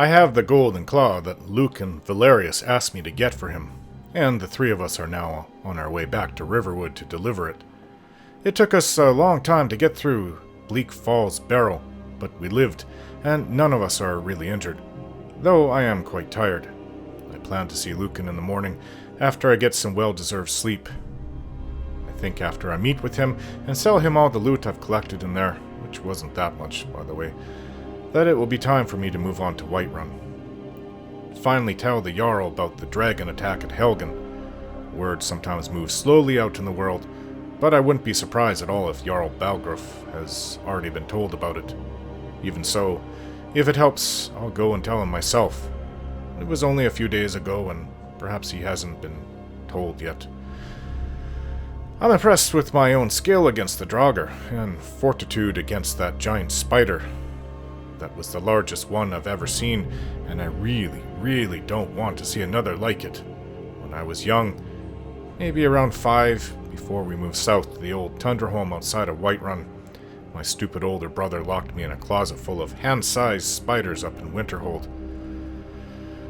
I have the golden claw that Luke and Valerius asked me to get for him, and the three of us are now on our way back to Riverwood to deliver it. It took us a long time to get through Bleak Falls Barrow, but we lived, and none of us are really injured, though I am quite tired. I plan to see Lucan in the morning after I get some well-deserved sleep. I think after I meet with him and sell him all the loot I've collected in there, which wasn't that much, by the way, that it will be time for me to move on to Whiterun. Finally tell the Jarl about the dragon attack at Helgen. Word sometimes moves slowly out in the world, but I wouldn't be surprised at all if Jarl Balgruuf has already been told about it. Even so, if it helps, I'll go and tell him myself. It was only a few days ago, and perhaps he hasn't been told yet. I'm impressed with my own skill against the Draugr, and fortitude against that giant spider. That was the largest one I've ever seen, and I really don't want to see another like it. When I was young, maybe around 5, before we moved south to the old tundra home outside of Whiterun, my stupid older brother locked me in a closet full of hand-sized spiders up in Winterhold.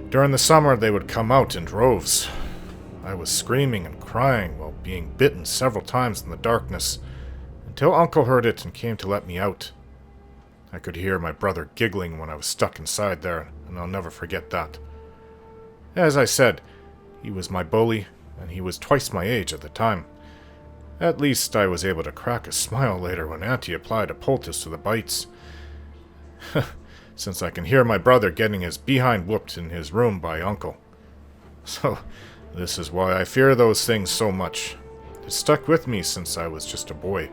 During the summer, they would come out in droves. I was screaming and crying while being bitten several times in the darkness, until Uncle heard it and came to let me out. I could hear my brother giggling when I was stuck inside there, and I'll never forget that. As I said, he was my bully, and he was twice my age at the time. At least I was able to crack a smile later when Auntie applied a poultice to the bites. Since I can hear my brother getting his behind whooped in his room by Uncle. So, this is why I fear those things so much. It stuck with me since I was just a boy.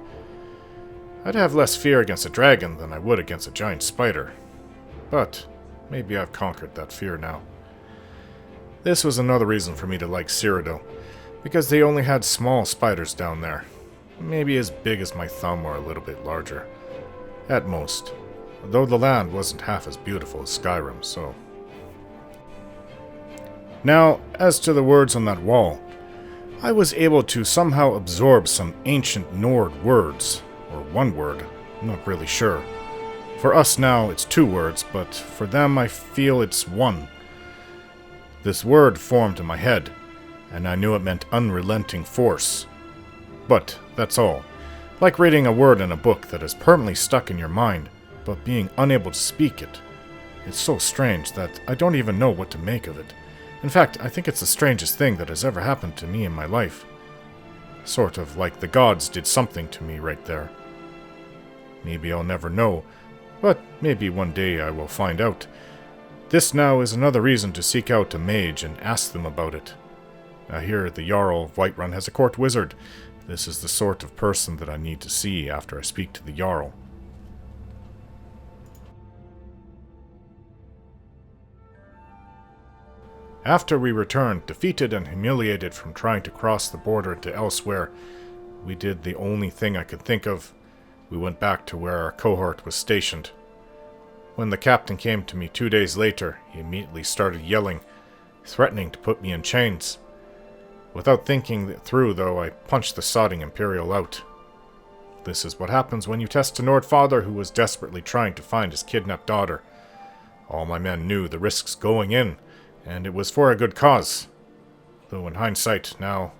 I'd have less fear against a dragon than I would against a giant spider. But maybe I've conquered that fear now. This was another reason for me to like Cyrodiil, because they only had small spiders down there. Maybe as big as my thumb or a little bit larger. At most. Though the land wasn't half as beautiful as Skyrim, so... Now, as to the words on that wall, I was able to somehow absorb some ancient Nord words. Or one word, I'm not really sure. For us now, it's 2 words, but for them I feel it's 1. This word formed in my head, and I knew it meant unrelenting force. But that's all. Like reading a word in a book that is permanently stuck in your mind, but being unable to speak it. It's so strange that I don't even know what to make of it. In fact, I think it's the strangest thing that has ever happened to me in my life. Sort of like the gods did something to me right there. Maybe I'll never know, but maybe one day I will find out. This now is another reason to seek out a mage and ask them about it. I hear the Jarl of Whiterun has a court wizard. This is the sort of person that I need to see after I speak to the Jarl. After we returned, defeated and humiliated from trying to cross the border to elsewhere, we did the only thing I could think of. We went back to where our cohort was stationed. When the captain came to me 2 days later, he immediately started yelling, threatening to put me in chains. Without thinking it through, though, I punched the sodding Imperial out. This is what happens when you test a Nord father who was desperately trying to find his kidnapped daughter. All my men knew the risks going in, and it was for a good cause. Though in hindsight, now,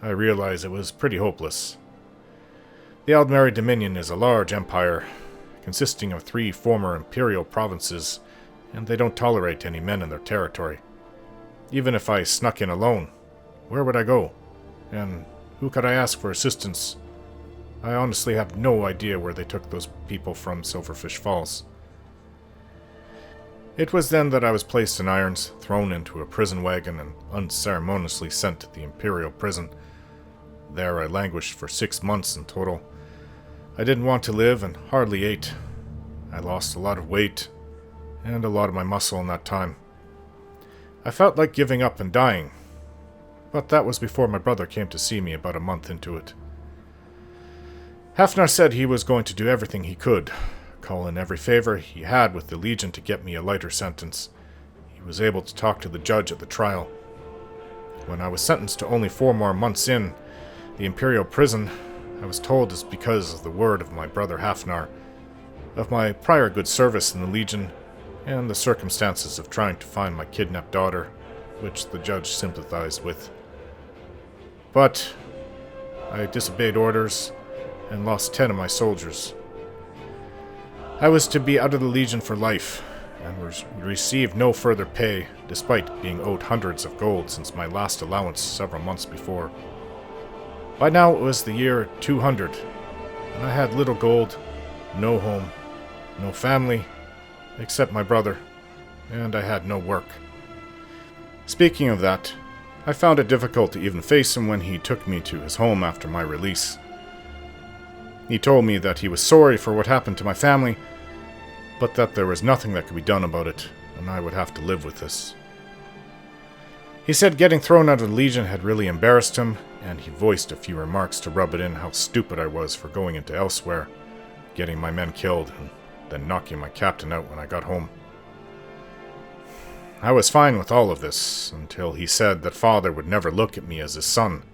I realize it was pretty hopeless. The Aldmeri Dominion is a large empire, consisting of 3 former imperial provinces, and they don't tolerate any men in their territory. Even if I snuck in alone, where would I go? And who could I ask for assistance? I honestly have no idea where they took those people from Silverfish Falls. It was then that I was placed in irons, thrown into a prison wagon, and unceremoniously sent to the imperial prison. There I languished for 6 months in total. I didn't want to live and hardly ate. I lost a lot of weight, and a lot of my muscle in that time. I felt like giving up and dying, but that was before my brother came to see me about a month into it. Hafnar said he was going to do everything he could, call in every favor he had with the Legion to get me a lighter sentence. He was able to talk to the judge at the trial. When I was sentenced to only 4 more months in the Imperial prison, I was told it's because of the word of my brother Hafnar, of my prior good service in the Legion, and the circumstances of trying to find my kidnapped daughter, which the judge sympathized with. But I disobeyed orders and lost 10 of my soldiers. I was to be out of the Legion for life, and received no further pay, despite being owed hundreds of gold since my last allowance several months before. By now it was the year 200, and I had little gold, no home, no family, except my brother, and I had no work. Speaking of that, I found it difficult to even face him when he took me to his home after my release. He told me that he was sorry for what happened to my family, but that there was nothing that could be done about it, and I would have to live with this. He said getting thrown out of the Legion had really embarrassed him, and he voiced a few remarks to rub it in how stupid I was for going into elsewhere, getting my men killed, and then knocking my captain out when I got home. I was fine with all of this, until he said that father would never look at me as his son.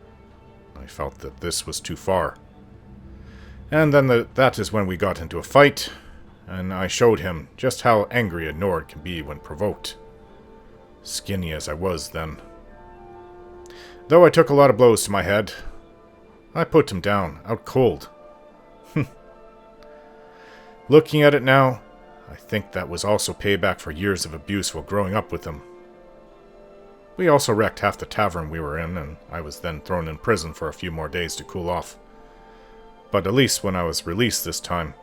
I felt that this was too far. And then that is when we got into a fight, and I showed him just how angry a Nord can be when provoked. Skinny as I was then. Though I took a lot of blows to my head, I put him down, out cold. Looking at it now, I think that was also payback for years of abuse while growing up with him. We also wrecked half the tavern we were in, and I was then thrown in prison for a few more days to cool off. But at least when I was released this time,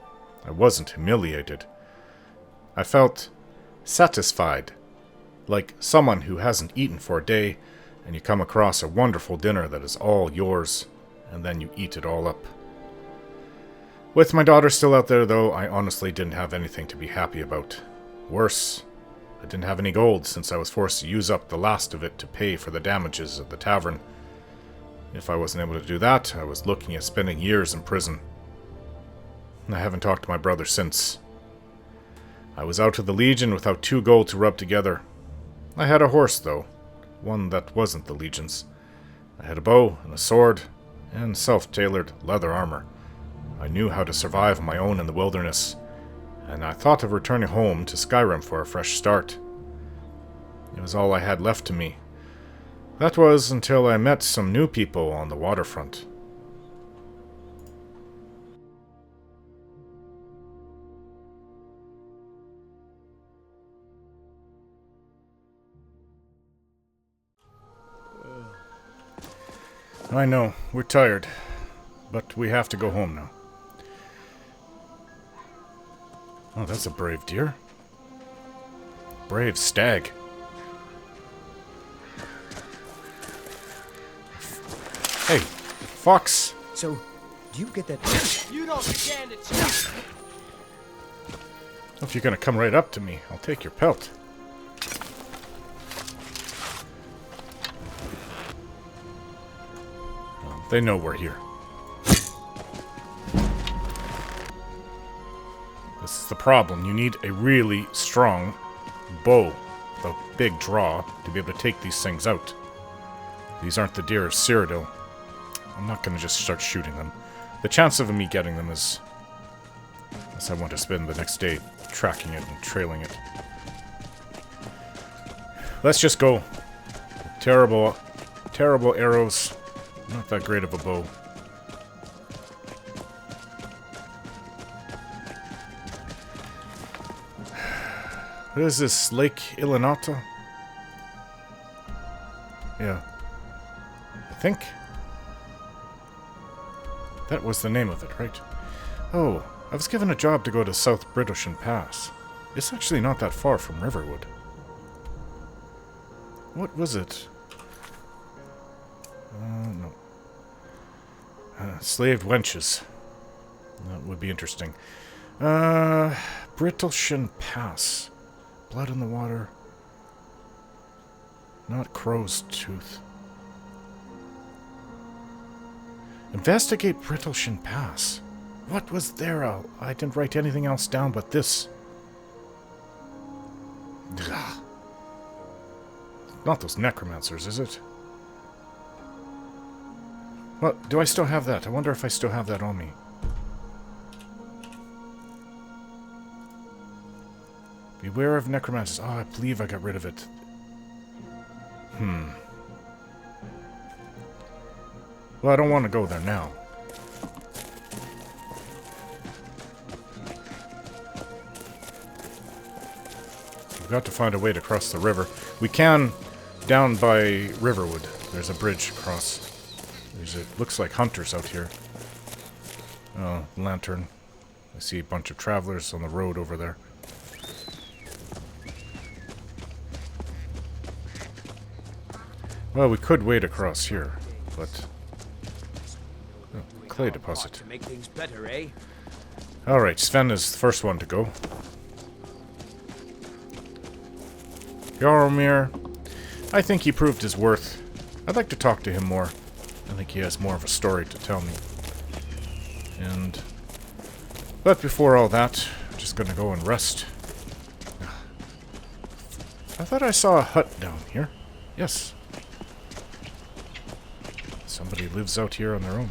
I wasn't humiliated. I felt satisfied, like someone who hasn't eaten for a day, and you come across a wonderful dinner that is all yours, and then you eat it all up. With my daughter still out there, though, I honestly didn't have anything to be happy about. Worse, I didn't have any gold since I was forced to use up the last of it to pay for the damages at the tavern. If I wasn't able to do that, I was looking at spending years in prison. I haven't talked to my brother since. I was out of the Legion without 2 gold to rub together. I had a horse, though, one that wasn't the Legion's. I had a bow and a sword, and self-tailored leather armor. I knew how to survive on my own in the wilderness, and I thought of returning home to Skyrim for a fresh start. It was all I had left to me. That was until I met some new people on the waterfront. I know, we're tired, but we have to go home now. Oh, that's a brave deer. Brave stag. Hey, fox! So, do you get that? You don't stand a chance! If you're gonna come right up to me, I'll take your pelt. They know we're here. This is the problem. You need a really strong bow with a big draw to be able to take these things out. These aren't the deer of Cyrodiil. I'm not going to just start shooting them. The chance of me getting them is... unless I want to spend the next day tracking it and trailing it. Let's just go. Terrible, terrible arrows. Not that great of a bow. What is this? Lake Ilinata? Yeah. I think that was the name of it, right? Oh, I was given a job to go to South Britishan Pass. It's actually not that far from Riverwood. What was it? No. Slaved wenches. That would be interesting. Britishan Pass. Blood in the water. Not crow's tooth. Investigate Britishan Pass. What was there? I didn't write anything else down but this. Ugh. Not those necromancers, is it? Well, do I still have that? I wonder if I still have that on me. Beware of necromancers. Oh, I believe I got rid of it. Well, I don't want to go there now. We've got to find a way to cross the river. We can down by Riverwood. There's a bridge across. It looks like hunters out here. Oh, lantern. I see a bunch of travelers on the road over there. Well, we could wade across here, but... Oh, clay deposit. To make things better, eh? Alright, Sven is the first one to go. Hjoromir. I think he proved his worth. I'd like to talk to him more. I think he has more of a story to tell me. But before all that, I'm just gonna go and rest. I thought I saw a hut down here. Yes. Somebody lives out here on their own.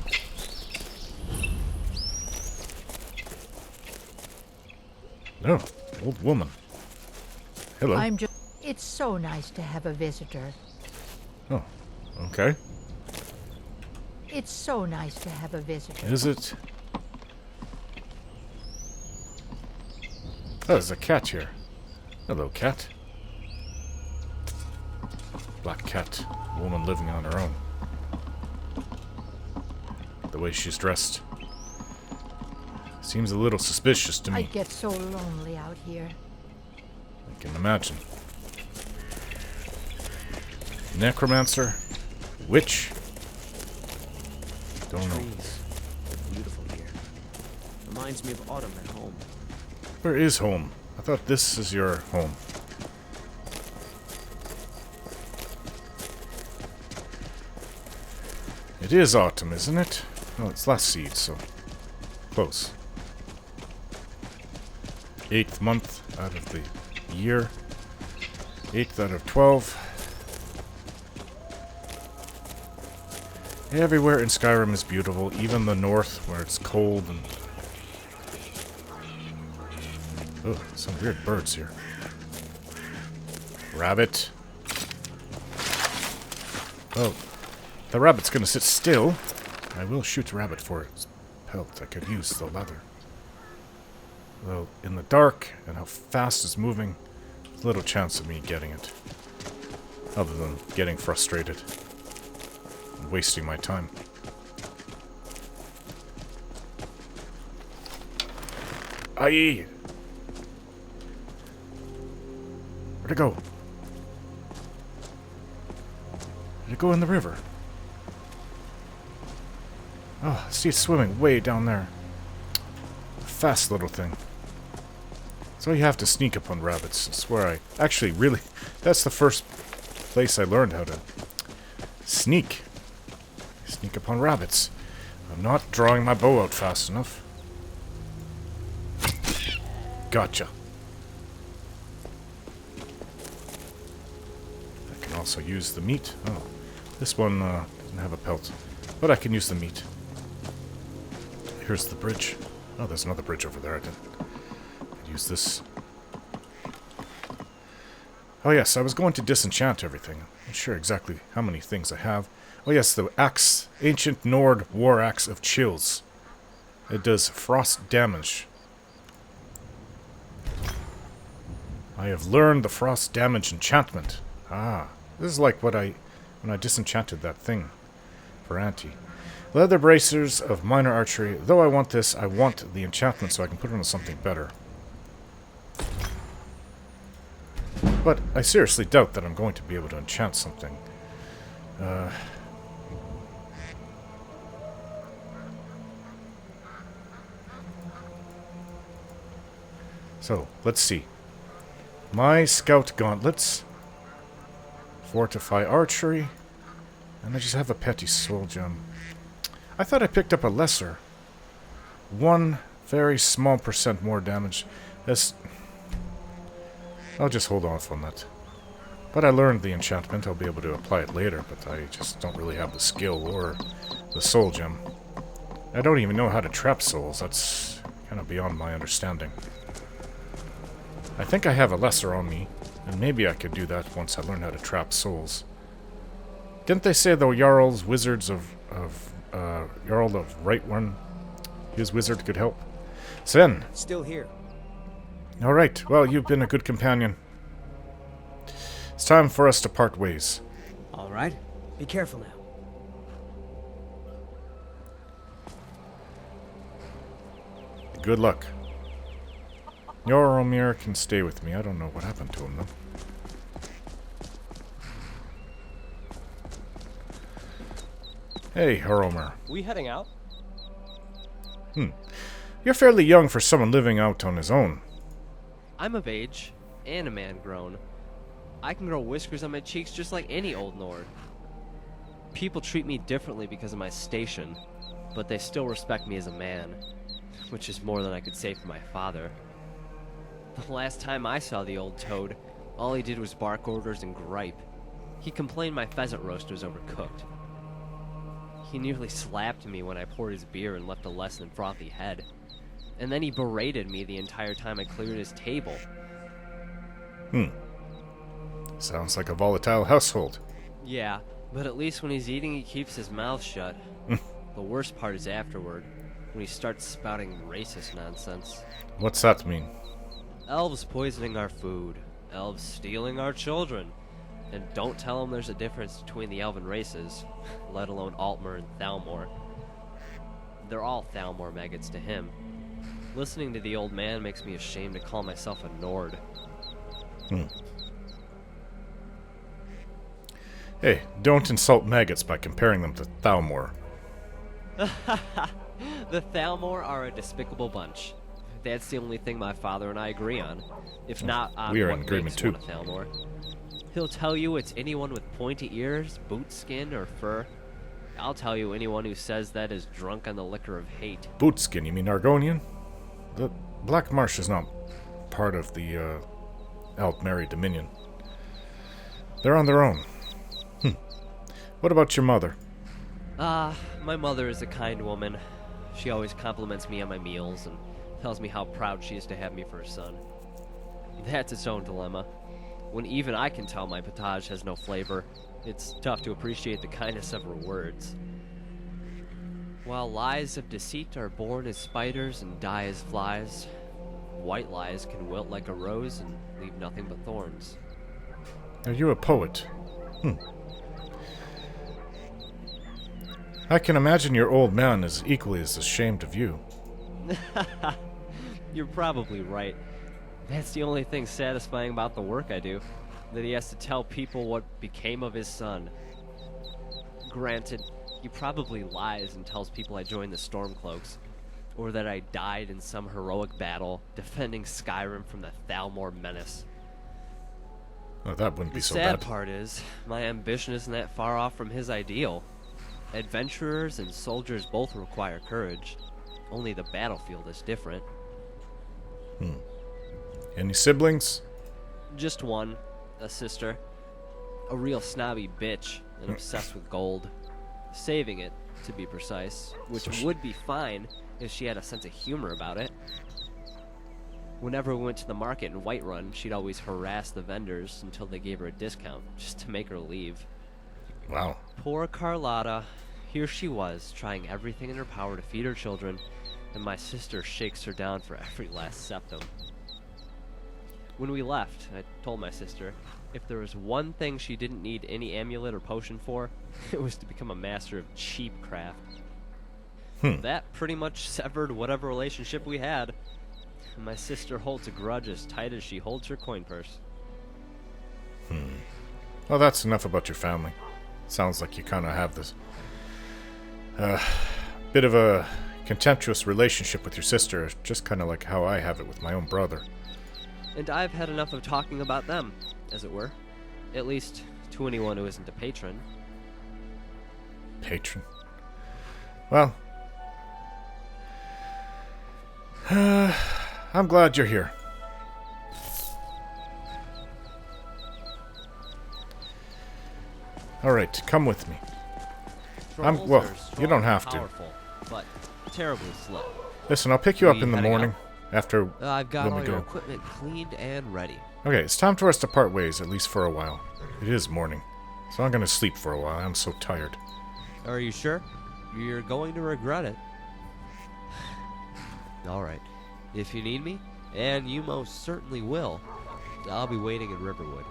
No, old woman. Hello. It's so nice to have a visitor. Oh, okay. It's so nice to have a visitor. Is it? Oh, there's a cat here. Hello, cat. Black cat. Woman living on her own. The way she's dressed seems a little suspicious to me. I get so lonely out here. I can imagine. Necromancer? Witch? Don't know. Trees. They're beautiful here. Reminds me of autumn at home. Where is home? I thought this is your home. It is autumn, isn't it? Oh, it's last seed, so close. 8th month out of the year. 8th out of 12. Everywhere in Skyrim is beautiful, even the north where it's cold and... Oh, some weird birds here. Rabbit. Oh, the rabbit's gonna sit still. I will shoot the rabbit for its pelt. I could use the leather. Well, in the dark and how fast it's moving, there's little chance of me getting it. Other than getting frustrated. And wasting my time. Aye! Where'd it go? Did it go in the river? Oh, I see it swimming way down there. Fast little thing. So you have to sneak upon rabbits. That's where I... Actually, really... That's the first place I learned how to sneak. Sneak upon rabbits. I'm not drawing my bow out fast enough. Gotcha. I can also use the meat. Oh, this one doesn't have a pelt. But I can use the meat. Here's the bridge. Oh, there's another bridge over there. I didn't use this. Oh yes, I was going to disenchant everything. I'm not sure exactly how many things I have. Oh yes, the axe. Ancient Nord War Axe of Chills. It does frost damage. I have learned the frost damage enchantment. Ah, this is like what when I disenchanted that thing for Auntie. Leather bracers of minor archery. Though I want this, I want the enchantment so I can put it on something better. But I seriously doubt that I'm going to be able to enchant something. So, let's see. My scout gauntlets. Fortify archery. And I just have a petty soul gem. I thought I picked up a lesser. 1 very small % more damage. That's... I'll just hold off on that. But I learned the enchantment. I'll be able to apply it later, but I just don't really have the skill or the soul gem. I don't even know how to trap souls. That's kind of beyond my understanding. I think I have a lesser on me, and maybe I could do that once I learn how to trap souls. Didn't they say the Jarl's wizards Jarl of Whiterun, his wizard could help? Sven! Still here. Alright, well, you've been a good companion. It's time for us to part ways. All right. Be careful now. Good luck. Hjoromir can stay with me. I don't know what happened to him, though. Hey, Hjoromir. We heading out? You're fairly young for someone living out on his own. I'm of age, and a man grown. I can grow whiskers on my cheeks just like any old Nord. People treat me differently because of my station, but they still respect me as a man, which is more than I could say for my father. The last time I saw the old toad, all he did was bark orders and gripe. He complained my pheasant roast was overcooked. He nearly slapped me when I poured his beer and left a less than frothy head. And then he berated me the entire time I cleared his table. Sounds like a volatile household. Yeah, but at least when he's eating he keeps his mouth shut. The worst part is afterward, when he starts spouting racist nonsense. What's that mean? Elves poisoning our food, elves stealing our children. And don't tell him there's a difference between the elven races, let alone Altmer and Thalmor. They're all Thalmor maggots to him. Listening to the old man makes me ashamed to call myself a Nord. Hey, don't insult maggots by comparing them to Thalmor. The Thalmor are a despicable bunch. That's the only thing my father and I agree on. If not on we are what in agreement makes too. one a Thalmor. He'll tell you it's anyone with pointy ears, boot skin, or fur. I'll tell you anyone who says that is drunk on the liquor of hate. Bootskin, you mean Argonian? The Black Marsh is not part of the Altmeri Dominion. They're on their own. What about your mother? My mother is a kind woman. She always compliments me on my meals and tells me how proud she is to have me for a son. That's its own dilemma. When even I can tell my potage has no flavor, it's tough to appreciate the kindness of her words. While lies of deceit are born as spiders and die as flies, white lies can wilt like a rose and leave nothing but thorns. Are you a poet? I can imagine your old man is equally as ashamed of you. You're probably right. That's the only thing satisfying about the work I do, that he has to tell people what became of his son. Granted, he probably lies and tells people I joined the Stormcloaks, or that I died in some heroic battle defending Skyrim from the Thalmor menace. Oh, that wouldn't be so The bad. sad part is, my ambition isn't that far off from his ideal. Adventurers and soldiers both require courage, only the battlefield is different. Any siblings? Just one, a sister. A real snobby bitch and obsessed with gold. Saving it, to be precise, which would be fine if she had a sense of humor about it. Whenever we went to the market in Whiterun, she'd always harass the vendors until they gave her a discount, just to make her leave. Wow. Poor Carlotta. Here she was, trying everything in her power to feed her children, and my sister shakes her down for every last septum. When we left, I told my sister, if there was one thing she didn't need any amulet or potion for, it was to become a master of cheap craft. That pretty much severed whatever relationship we had. My sister holds a grudge as tight as she holds her coin purse. Well, that's enough about your family. Sounds like you kind of have this bit of a contemptuous relationship with your sister, just kind of like how I have it with my own brother. And I've had enough of talking about them, as it were. At least to anyone who isn't a patron. Patron? Well, I'm glad you're here. Alright, come with me. Trolls well, are you strong don't and have to. powerful, but terribly slow. Listen, I'll pick you up We in the heading morning. out? After I've got when all we your go. equipment cleaned and ready. Okay, it's time for us to part ways, at least for a while. It is morning, so I'm gonna sleep for a while. I'm so tired. Are you sure? You're going to regret it. Alright. If you need me, and you most certainly will, I'll be waiting in Riverwood.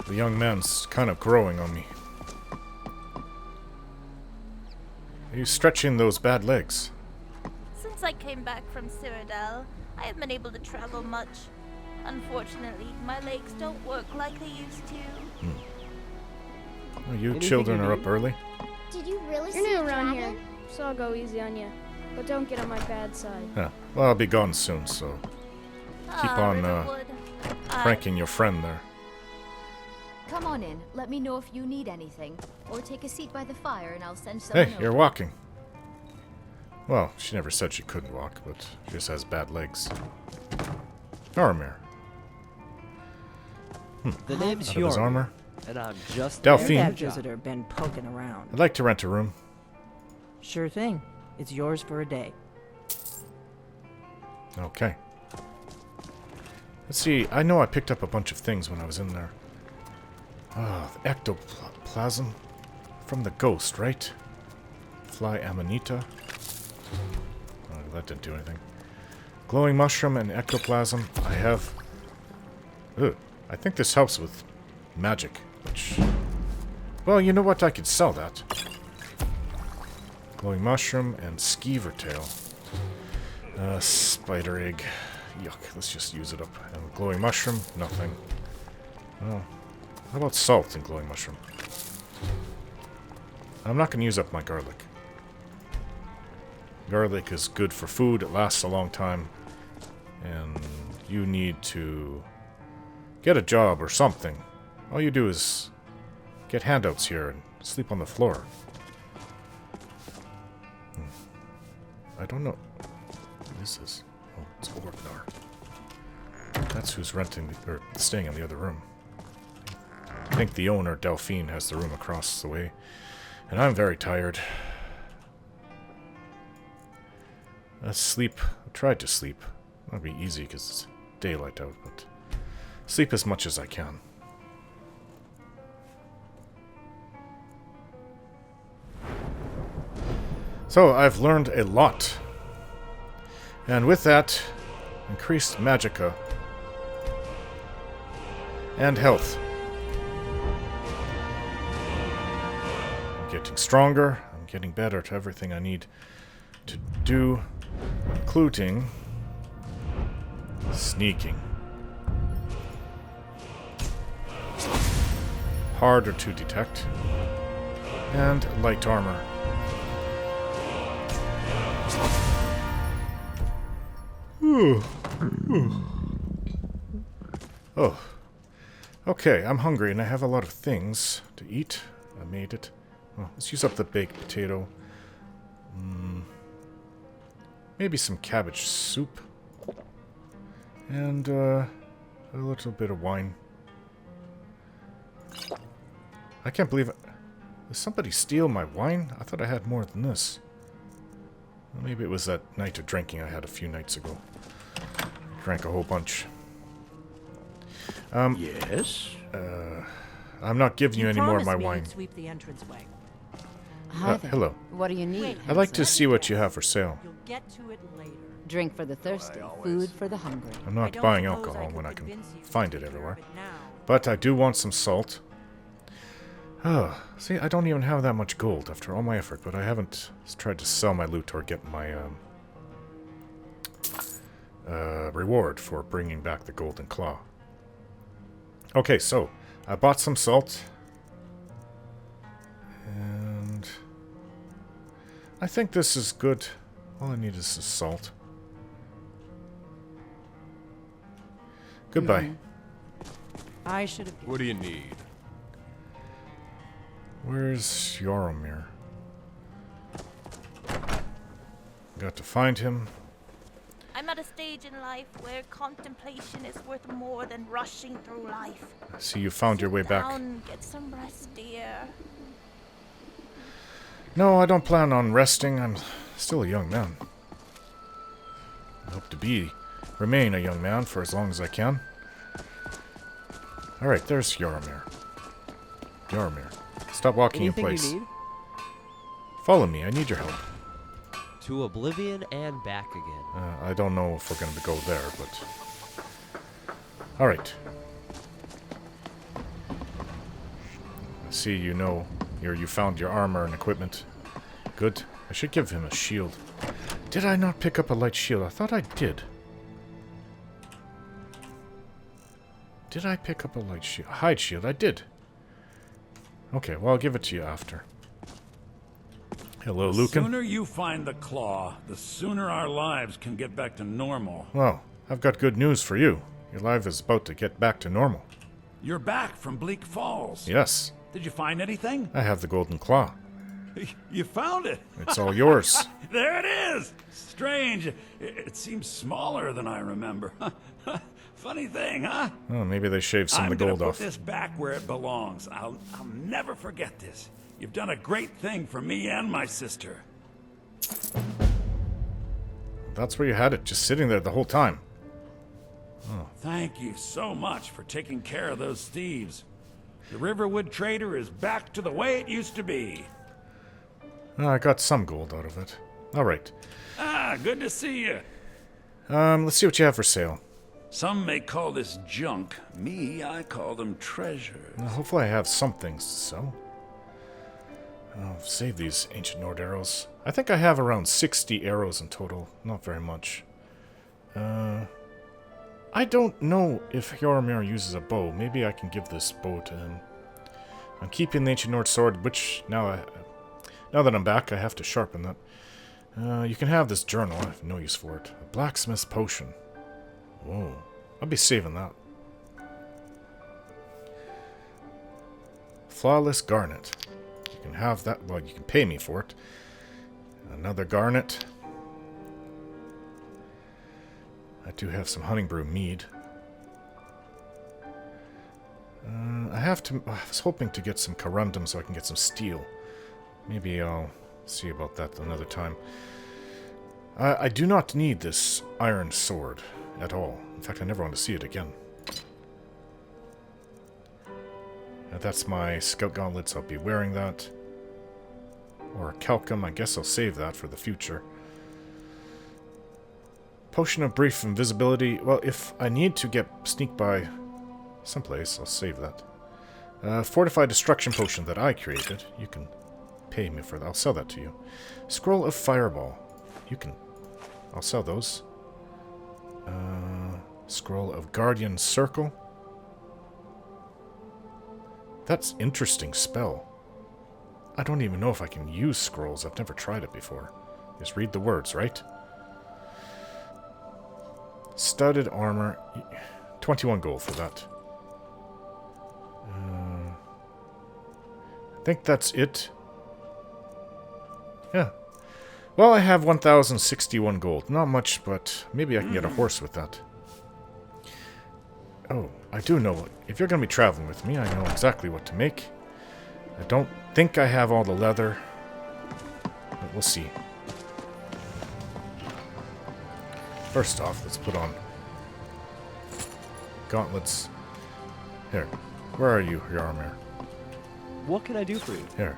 The young man's kind of growing on me. Are you stretching those bad legs? Since I came back from Cyrodiil, I haven't been able to travel much. Unfortunately, my legs don't work like they used to. Oh, you Anything children you are need? up early? Did you really You're see new a around dragon? here, so I'll go easy on you. But don't get on my bad side. Yeah. Well, I'll be gone soon, so keep on Riverwood. pranking your friend there. Come on in. Let me know if you need anything. Or take a seat by the fire and I'll send someone Hey, over. you're walking. Well, she never said she couldn't walk, but she just has bad legs. Hjoromir. The name's Out of his Hjoromir, armor. and I'm just Delphine. there That for the job. visitor been poking around. I'd like to rent a room. Sure thing. It's yours for a day. Okay. Let's see. I know I picked up a bunch of things when I was in there. Ah, the ectoplasm from the ghost, right? Fly Amanita. Oh, that didn't do anything. Glowing mushroom and ectoplasm. I have. Ugh. I think this helps with magic, which. Well, you know what? I could sell that. Glowing mushroom and skeever tail. Spider egg. Yuck. Let's just use it up. And glowing mushroom, nothing. Oh. How about salt and glowing mushroom? I'm not going to use up my garlic. Garlic is good for food. It lasts a long time. And you need to get a job or something. All you do is get handouts here and sleep on the floor. I don't know. What is this? Oh, it's Ordnar. That's who's renting or staying in the other room. I think the owner, Delphine, has the room across the way. And I'm very tired. Let's sleep. I tried to sleep. That'll be easy because it's daylight out, but sleep as much as I can. So, I've learned a lot. And with that, increased magicka and health. I'm getting stronger. I'm getting better at everything I need to do, including sneaking. Harder to detect. And light armor. Oh. Okay, I'm hungry and I have a lot of things to eat. I made it. Well, let's use up the baked potato. Maybe some cabbage soup. And a little bit of wine. I can't believe it. Did somebody steal my wine? I thought I had more than this. Well, maybe it was that night of drinking I had a few nights ago. Drank a whole bunch. Yes? I'm not giving you any more of my promised me wine. you'd sweep the entranceway. Hi there. Hello. What do you need? I'd like to handsome? see what you have for sale. You'll get to it later. Drink for the thirsty, food for the hungry. I'm I not don't buying suppose alcohol could when I can convince you to find it take care everywhere. of it now. But I do want some salt. Oh, see, I don't even have that much gold after all my effort, but I haven't tried to sell my loot or get my reward for bringing back the golden claw. Okay, so I bought some salt. And I think this is good. All I need is the salt. Goodbye. I should have. What do you need? Where's Hjoromir? Got to find him. I'm at a stage in life where contemplation is worth more than rushing through life. I see you found your way back. Down, get some rest, dear. No, I don't plan on resting. I'm still a young man. I hope to remain a young man for as long as I can. Alright, there's Hjoromir. Hjoromir, stop walking Anything in place. you need? Follow me, I need your help. To oblivion and back again. I don't know if we're going to go there, but... Alright. I see you found your armor and equipment. Good. I should give him a shield. Did I not pick up a light shield? I thought I did. Did I pick up a light shield? Hide shield, I did. Okay, well, I'll give it to you after. Hello, Lucan. The sooner you find the claw, the sooner our lives can get back to normal. Well, I've got good news for you. Your life is about to get back to normal. You're back from Bleak Falls. Yes. Did you find anything? I have the golden claw. You found it. It's all yours. There it is. Strange. It seems smaller than I remember. Funny thing, huh? Oh, maybe they shaved some of the gold I'm off. gonna put this back where it belongs. I'll never forget this. You've done a great thing for me and my sister. That's where you had it, just sitting there the whole time. Oh. Thank you so much for taking care of those thieves. The Riverwood trader is back to the way it used to be. I got some gold out of it. Alright. Ah, good to see you. Let's see what you have for sale. Some may call this junk. Me, I call them treasures. Hopefully I have some things to sell. I'll save these ancient Nord arrows. I think I have around 60 arrows in total. Not very much. I don't know if Hjoromir uses a bow. Maybe I can give this bow to him. I'm keeping the ancient Nord sword, which now that I'm back, I have to sharpen that. You can have this journal. I have no use for it. A blacksmith's potion. Whoa. I'll be saving that. Flawless garnet. You can have that. Well, you can pay me for it. Another garnet. I do have some honey brew mead. I was hoping to get some corundum so I can get some steel. Maybe I'll see about that another time. I do not need this iron sword at all. In fact, I never want to see it again. That's my scout gauntlets. I'll be wearing that. Or a calcum. I guess I'll save that for the future. Potion of brief invisibility. Well, if I need to sneak by someplace, I'll save that. Fortified destruction potion that I created. You can pay me for that. I'll sell that to you. Scroll of fireball. I'll sell those. Scroll of guardian circle. That's interesting spell. I don't even know if I can use scrolls. I've never tried it before. Just read the words, right? Studded armor. 21 gold for that. I think that's it. Yeah. Well, I have 1,061 gold. Not much, but maybe I can get a horse with that. Oh, I do know. If you're going to be traveling with me, I know exactly what to make. I don't think I have all the leather, but we'll see. First off, let's put on gauntlets. Here. Where are you, Hjoromir? What can I do for you? Here.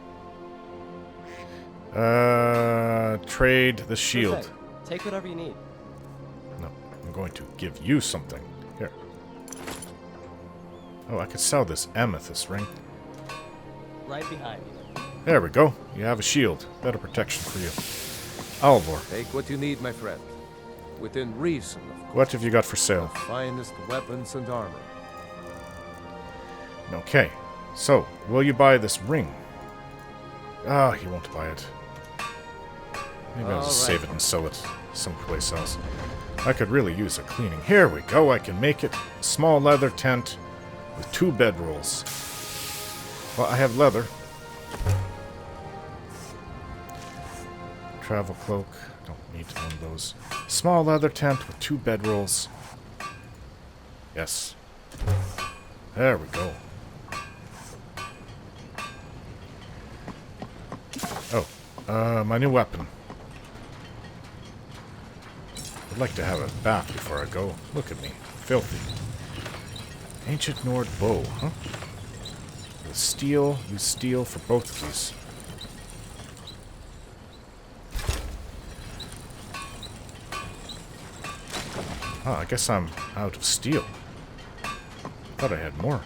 Trade the shield. Okay. Take whatever you need. No, I'm going to give you something. Here. Oh, I could sell this amethyst ring. Right behind you. There we go. You have a shield. Better protection for you. Alvor. Take what you need, my friend. Within reason, of course. What have you got for The sale? finest weapons and armor. Okay. So, will you buy this ring? Ah, he won't buy it. Maybe I'll just save it and sell it someplace else. I could really use a cleaning. Here we go. I can make it. A small leather tent with 2 bedrolls. Well, I have leather. Travel cloak. Don't need one of those. Small leather tent with 2 bedrolls. Yes. There we go. Oh, my new weapon. like to have a bath before I go. Look at me. Filthy. Ancient Nord bow, huh? The steel. Use steel for both of these. Oh, I guess I'm out of steel. Thought I had more.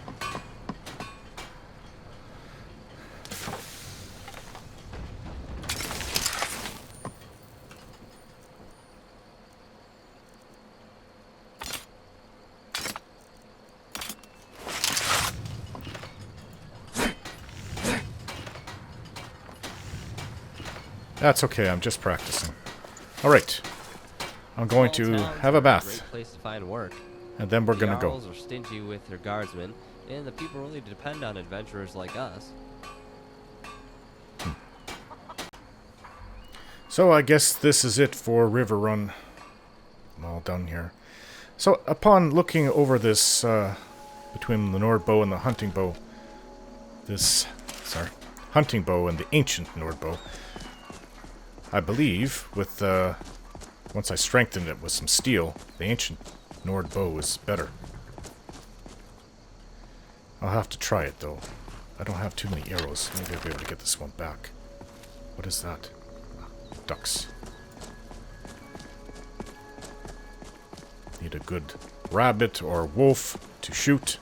That's okay, I'm just practicing. Alright. I'm going to have a bath. Great place to find work. And then we're gonna go. Jarls are stingy with their guardsmen, and the people really depend on adventurers like us. So I guess this is it for Riverrun. I'm all done here. So upon looking over this, between the Nord bow and the hunting bow, hunting bow and the ancient Nord bow, I believe with once I strengthened it with some steel, the ancient Nord bow is better. I'll have to try it though. I don't have too many arrows. Maybe I'll be able to get this one back. What is that? Ducks. Need a good rabbit or wolf to shoot,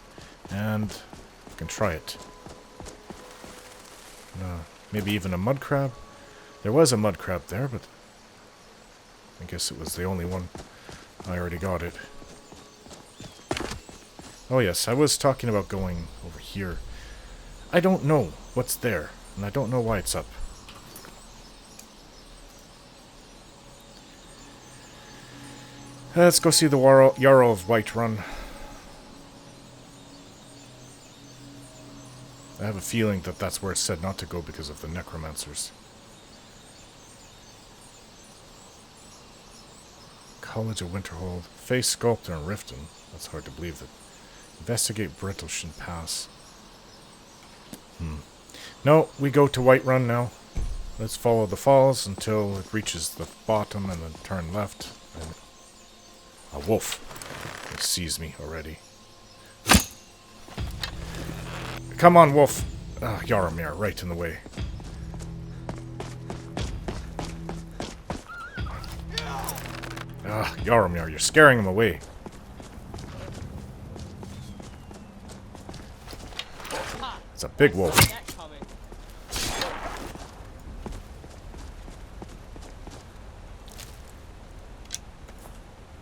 and I can try it. Maybe even a mud crab. There was a mud crab there, but I guess it was the only one. I already got it. Oh yes, I was talking about going over here. I don't know what's there, and I don't know why it's up. Let's go see the Jarl of Whiterun. I have a feeling that that's where it's said not to go because of the necromancers. College of Winterhold. Face Sculptor in Riften. That's hard to believe that. Investigate Brittleshin Pass. No, we go to Whiterun now. Let's follow the falls until it reaches the bottom and then turn left. And a wolf. He sees me already. Come on, wolf. Hjoromir, right in the way. Hjoromir, you're scaring him away. It's a big wolf.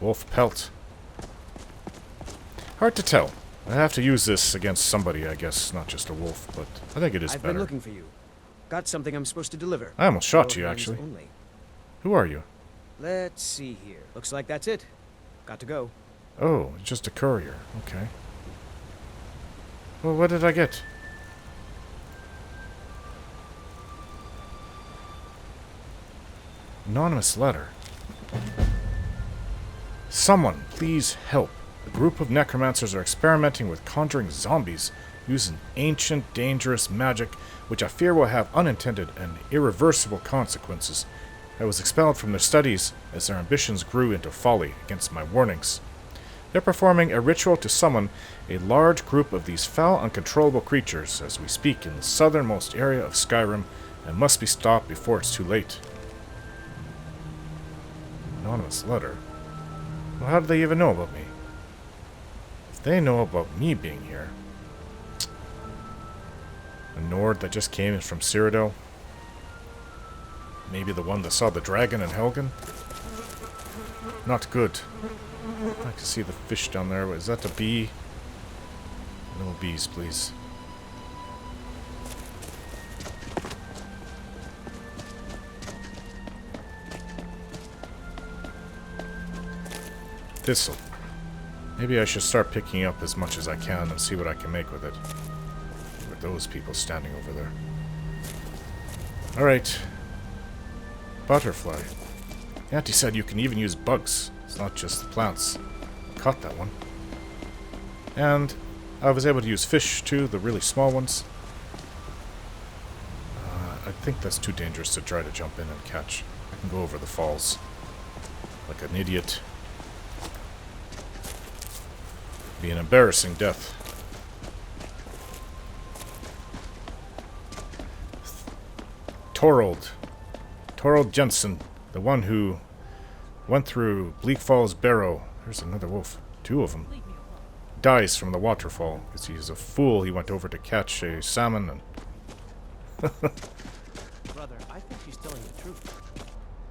Wolf pelt. Hard to tell. I have to use this against somebody, I guess, not just a wolf, but I think it is better. I've been looking for you. Got something I'm supposed to deliver. I almost shot you, actually. Who are you? Let's see here. Looks like that's it. Got to go. Oh, just a courier. Okay. Well, what did I get? Anonymous letter. Someone, please help. A group of necromancers are experimenting with conjuring zombies using ancient, dangerous magic, which I fear will have unintended and irreversible consequences. I was expelled from their studies as their ambitions grew into folly against my warnings. They're performing a ritual to summon a large group of these foul, uncontrollable creatures as we speak in the southernmost area of Skyrim and must be stopped before it's too late. Anonymous letter? Well, how do they even know about me? If they know about me being here... A Nord that just came in from Cyrodiil? Maybe the one that saw the dragon in Helgen? Not good. I can see the fish down there. Is that a bee? No bees, please. Thistle. Maybe I should start picking up as much as I can and see what I can make with it. Who are those people standing over there? Alright. Butterfly. Auntie said you can even use bugs. It's not just the plants. Caught that one. And I was able to use fish too, the really small ones. I think that's too dangerous to try to jump in and catch. I can go over the falls like an idiot. Be an embarrassing death. Torald Jensen, the one who went through Bleak Falls Barrow. There's another wolf. 2 of them. Dies from the waterfall because he's a fool. He went over to catch a salmon and... Brother, I think she's telling the truth.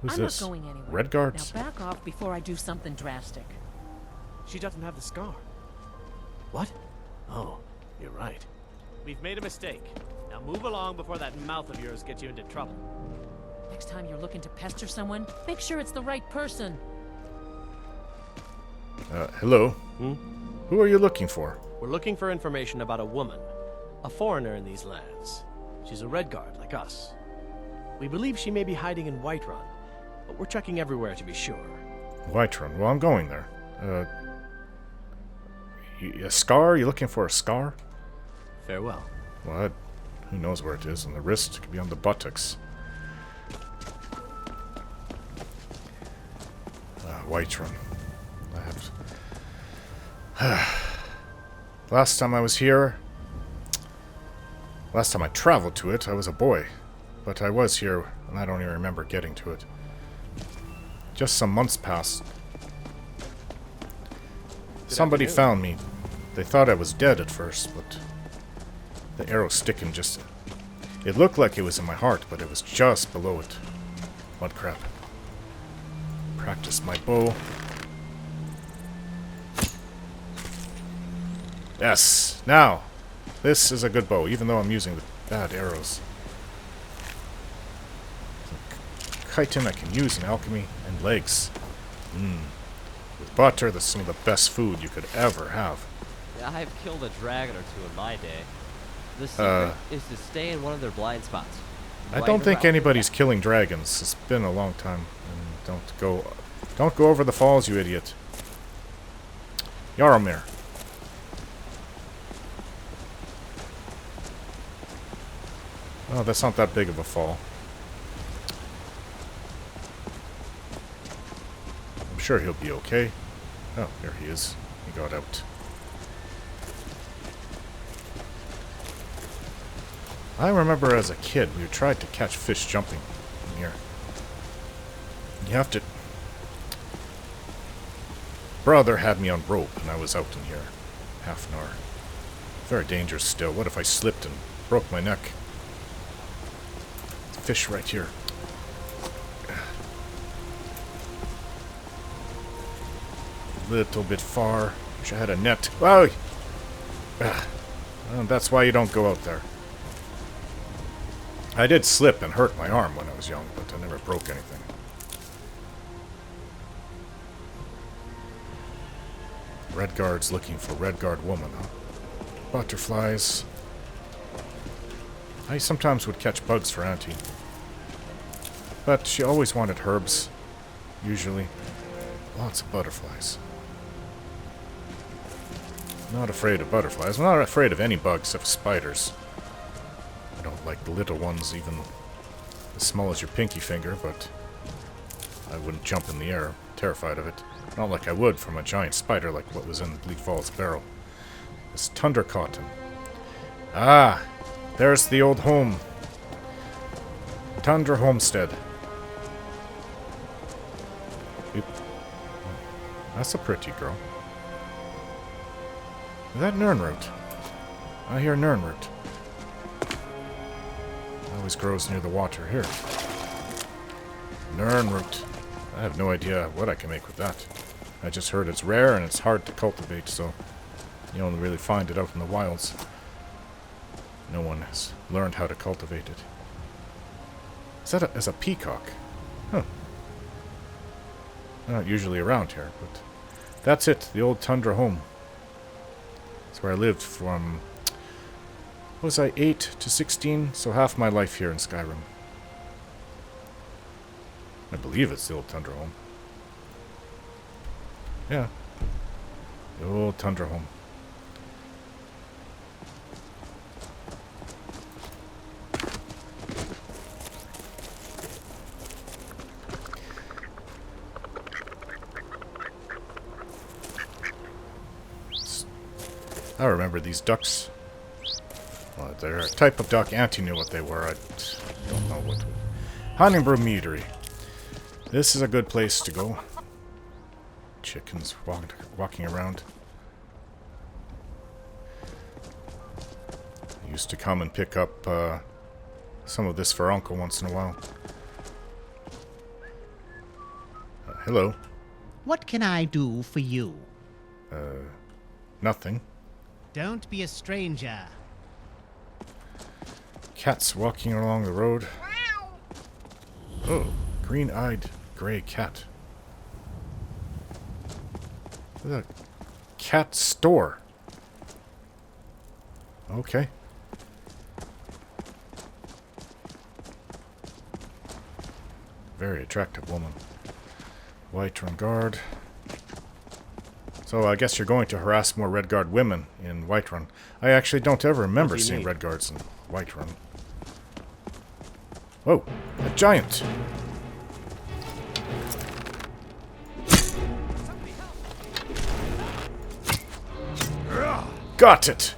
Who's I'm this? not going anywhere. Red guards? Now back off before I do something drastic. She doesn't have the scar. What? Oh, you're right. We've made a mistake. Now move along before that mouth of yours gets you into trouble. Next time you're looking to pester someone, make sure it's the right person. Hello? Hmm? Who are you looking for? We're looking for information about a woman. A foreigner in these lands. She's a Redguard, like us. We believe she may be hiding in Whiterun, but we're checking everywhere to be sure. Whiterun. Well, I'm going there. A scar? You looking for a scar? Farewell. Well, who knows where it is? On the wrist? It could be on the buttocks. Whiterun. Last time I was here... Last time I traveled to it, I was a boy. But I was here, and I don't even remember getting to it. Just some months passed. Somebody found me. They thought I was dead at first, but... The arrow sticking just... It looked like it was in my heart, but it was just below it. What crap. Practice my bow. Yes! Now! This is a good bow, even though I'm using the bad arrows. Chitin I can use in alchemy, and legs. With butter, that's some of the best food you could ever have. I've killed a dragon or 2 in my day. The secret is to stay in one of their blind spots. I don't think anybody's killing dragons. It's been a long time. And don't go over the falls, you idiot. Hjoromir. Oh, that's not that big of a fall. I'm sure he'll be okay. Oh, there he is. He got out. I remember as a kid, we tried to catch fish jumping in here. You have to... Brother had me on rope, and I was out in here. Half an hour. Very dangerous still. What if I slipped and broke my neck? Fish right here. A little bit far. Wish I had a net. Wow! Well, that's why you don't go out there. I did slip and hurt my arm when I was young, but I never broke anything. Redguard's looking for Redguard woman, huh? Butterflies. I sometimes would catch bugs for Auntie. But she always wanted herbs. Usually. Lots of butterflies. Not afraid of butterflies. I'm not afraid of any bugs except spiders. I don't like the little ones, even as small as your pinky finger, but I wouldn't jump in the air. I'm terrified of it. Not like I would from a giant spider like what was in Bleak Falls Barrow. This tundra cotton. Ah! There's the old home. Tundra Homestead. Oop. That's a pretty girl. Is that Nirnroot? I hear Nirnroot. Always grows near the water here. Nirnroot. I have no idea what I can make with that. I just heard it's rare and it's hard to cultivate, so you only really find it out in the wilds. No one has learned how to cultivate it. Is that as a peacock? Huh. They're not usually around here, but that's it, the old tundra home. It's where I lived from, was I 8 to 16? So half my life here in Skyrim. I believe it's the old tundra home. Yeah. The old tundra home. I remember these ducks. Well, they're a type of duck. Auntie knew what they were. I don't know what. Honningbrew Meadery. This is a good place to go. Chickens walking around. I used to come and pick up some of this for Uncle once in a while. Hello. What can I do for you? Nothing. Don't be a stranger. Cats walking along the road. Oh, green-eyed gray cat. The cat store. Okay. Very attractive woman. Whiterun guard. So I guess you're going to harass more Redguard women in Whiterun. I actually don't ever remember seeing Redguards in Whiterun. Whoa, a giant! Got it!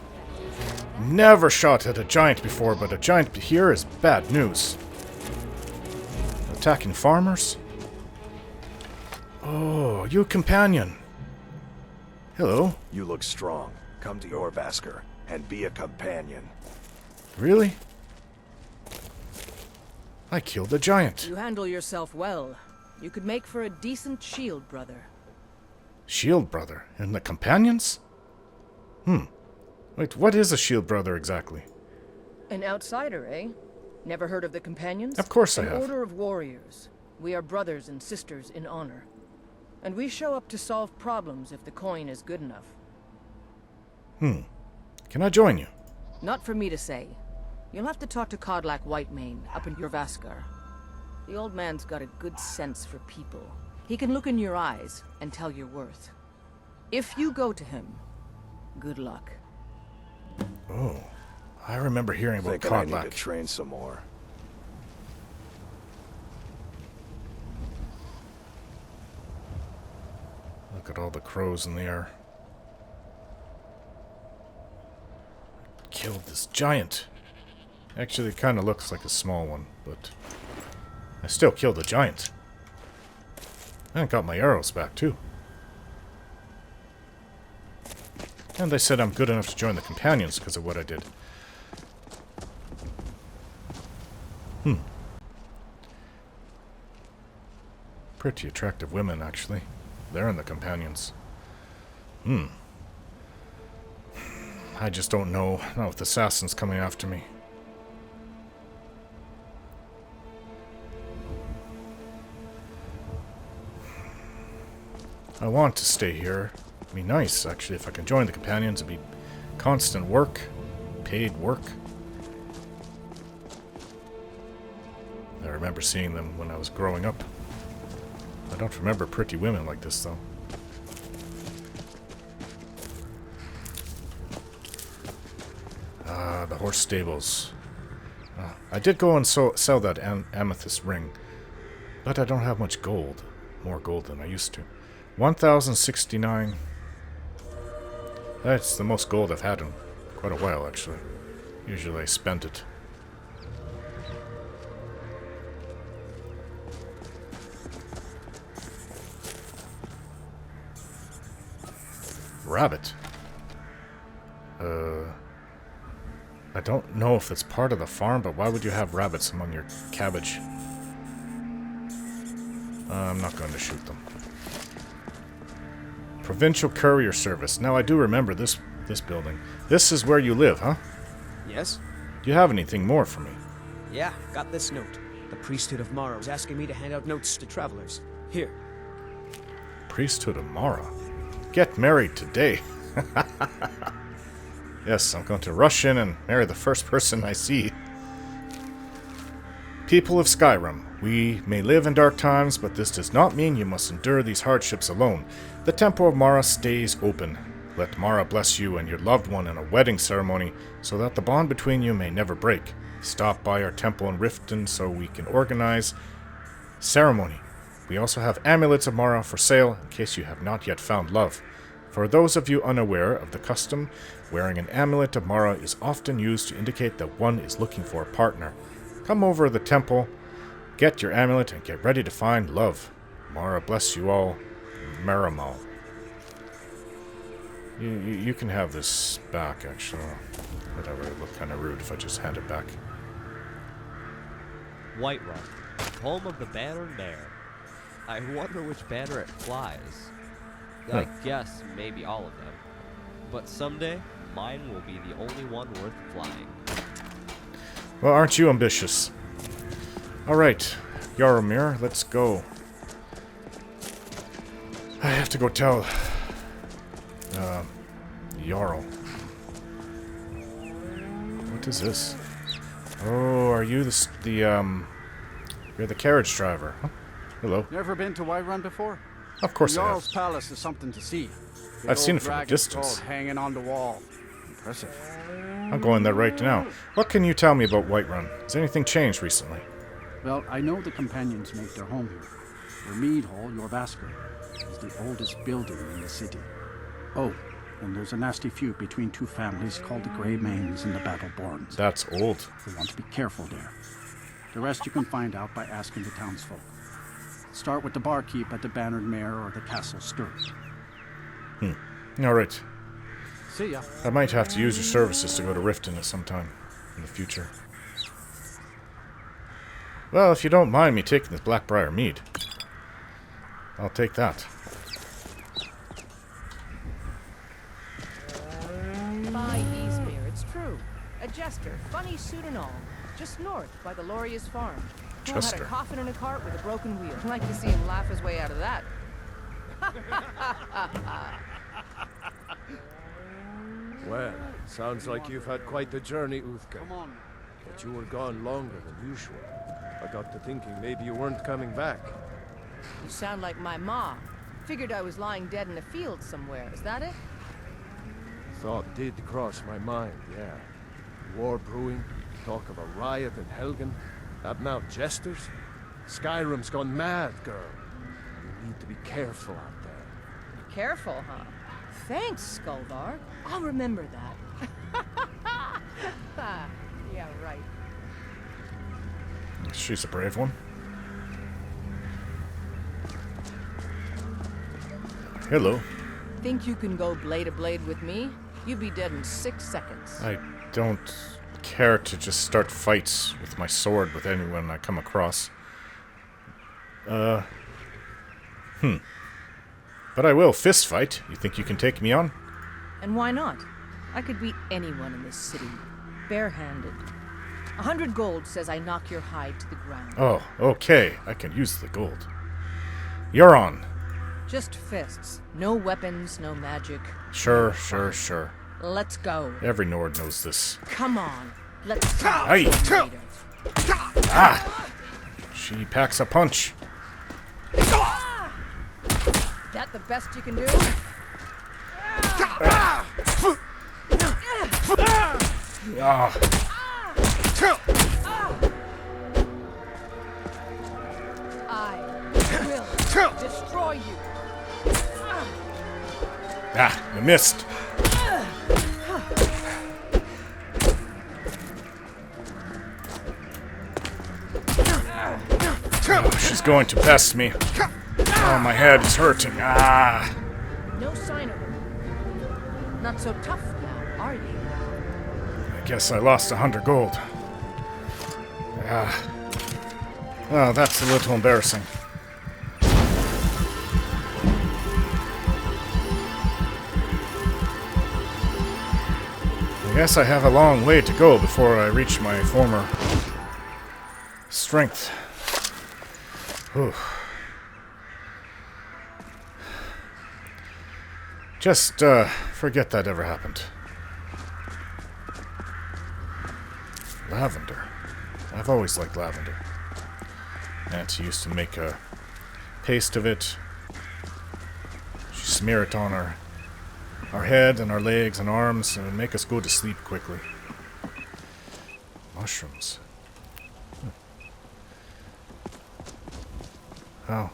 Never shot at a giant before, but a giant here is bad news. Attacking farmers? Oh, you companion. Hello. You look strong. Come to Jorvaskr and be a companion. Really? I killed a giant. You handle yourself well. You could make for a decent shield brother. Shield brother? And the companions? Wait, what is a shield brother exactly? An outsider, eh? Never heard of the companions? Of course I have. An order of warriors. We are brothers and sisters in honor. And we show up to solve problems if the coin is good enough. Can I join you? Not for me to say. You'll have to talk to Kodlak Whitemane up in Jorvaskr. The old man's got a good sense for people. He can look in your eyes and tell your worth. If you go to him, good luck. Oh, I remember hearing about Thinking I need Kodlak. to train some more. Look at all the crows in the air. Killed this giant. Actually, it kind of looks like a small one, but I still killed a giant. And got my arrows back, too. And they said I'm good enough to join the companions because of what I did. Pretty attractive women, actually. They're in the companions. I just don't know. Not with assassins coming after me. I want to stay here. It'd be nice, actually, if I can join the companions. It'd be constant work. Paid work. I remember seeing them when I was growing up. I don't remember pretty women like this, though. Ah, the horse stables. I did go and sell that amethyst ring, but I don't have much gold. More gold than I used to. 1,069. That's the most gold I've had in quite a while, actually. Usually I spend it. Rabbit. I don't know if it's part of the farm, but why would you have rabbits among your cabbage? I'm not going to shoot them. Provincial Courier Service. Now I do remember this building. This is where you live, huh? Yes? Do you have anything more for me? Yeah, got this note. The priesthood of Mara was asking me to hand out notes to travelers. Here. Priesthood of Mara? Get married today. Yes, I'm going to rush in and marry the first person I see. People of Skyrim, we may live in dark times, but this does not mean you must endure these hardships alone. The Temple of Mara stays open. Let Mara bless you and your loved one in a wedding ceremony, so that the bond between you may never break. Stop by our temple in Riften so we can organize ceremony. We also have amulets of Mara for sale, in case you have not yet found love. For those of you unaware of the custom, wearing an amulet of Mara is often used to indicate that one is looking for a partner. Come over to the temple, get your amulet, and get ready to find love. Mara bless you all. Marimal. You can have this back, actually. Whatever, it looked kind of rude if I just hand it back. Whiterun, home of the Bannered Mare. I wonder which banner it flies. I guess maybe all of them. But someday, mine will be the only one worth flying. Well, aren't you ambitious? Alright, Hjoromir, let's go. I have to go tell Jarl. What is this? Oh, are you you're the carriage driver? Huh? Hello. Never been to Whiterun before? Of course I have. Jarl's palace is something to see. I've seen it from a distance. Hanging on the wall. Impressive. I'm going there right now. What can you tell me about Whiterun? Has anything changed recently? Well, I know the companions make their home here. Their mead hall, Jorvaskr, is the oldest building in the city. Oh, and there's a nasty feud between two families called the Grey Mains and the Battleborns. That's old. You want to be careful there. The rest you can find out by asking the townsfolk. Start with the barkeep at the Bannered Mare or the Castle Sturt. Alright. See ya. I might have to use your services to go to Riften at some time in the future. Well, if you don't mind me taking this Blackbriar mead, I'll take that. By Eastmere, it's true. A jester, funny suit and all, just north by the Lauria's farm. Jester. Had a coffin in a cart with a broken wheel. I'd like to see him laugh his way out of that. Well, sounds like you've had quite the journey, Uthka. Come on. But you were gone longer than usual. I got to thinking maybe you weren't coming back. You sound like my ma. Figured I was lying dead in a field somewhere. Is that it? Thought did cross my mind, yeah. War brewing, talk of a riot in Helgen, that now jesters. Skyrim's gone mad, girl. You need to be careful out there. Careful, huh? Thanks, Skuldar. I'll remember that. Yeah, right. She's a brave one. Hello. Think you can go blade to blade with me? You'd be dead in 6 seconds. I don't care to just start fights with my sword with anyone I come across. But I will fist fight. You think you can take me on? And why not? I could beat anyone in this city, barehanded. 100 gold says I knock your hide to the ground. Oh, okay. I can use the gold. You're on. Just fists. No weapons, no magic. Sure. Let's go. Every Nord knows this. Come on. Let's go. Aye. Ah! She packs a punch. That the best you can do? I will destroy you. You missed. Oh, she's going to best me. Oh, my head is hurting. No sign of her. Not so tough now, are you? I guess I lost 100 gold. Oh, that's a little embarrassing. I guess I have a long way to go before I reach my former strength. Whew. Just, forget that ever happened. Lavender. I've always liked lavender. Auntie used to make a paste of it. She'd smear it on our head and our legs and arms, and it would make us go to sleep quickly. Mushrooms. Oh.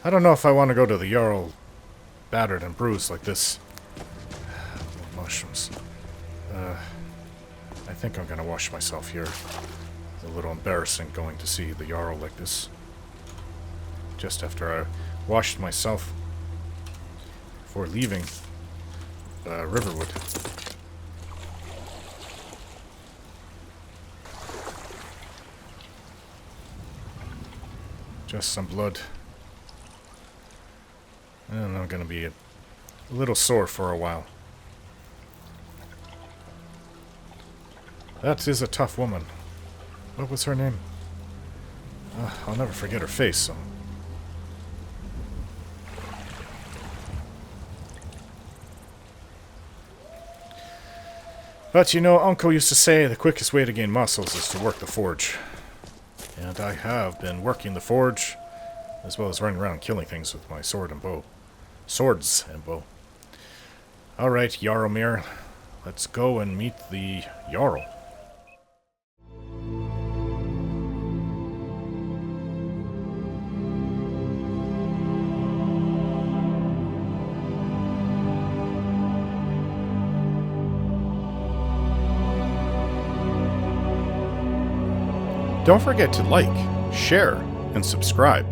I don't know if I want to go to the Jarl battered and bruised like this. Mushrooms. I think I'm gonna wash myself here. It's a little embarrassing going to see the Jarl like this. Just after I washed myself before leaving Riverwood. Just some blood. And I'm gonna be a little sore for a while. That is a tough woman. What was her name? I'll never forget her face, so... But you know, Uncle used to say the quickest way to gain muscles is to work the forge. And I have been working the forge, as well as running around killing things with my sword and bow. Swords and bow. Alright, Hjoromir. Let's go and meet the Jarl. Don't forget to like, share, and subscribe.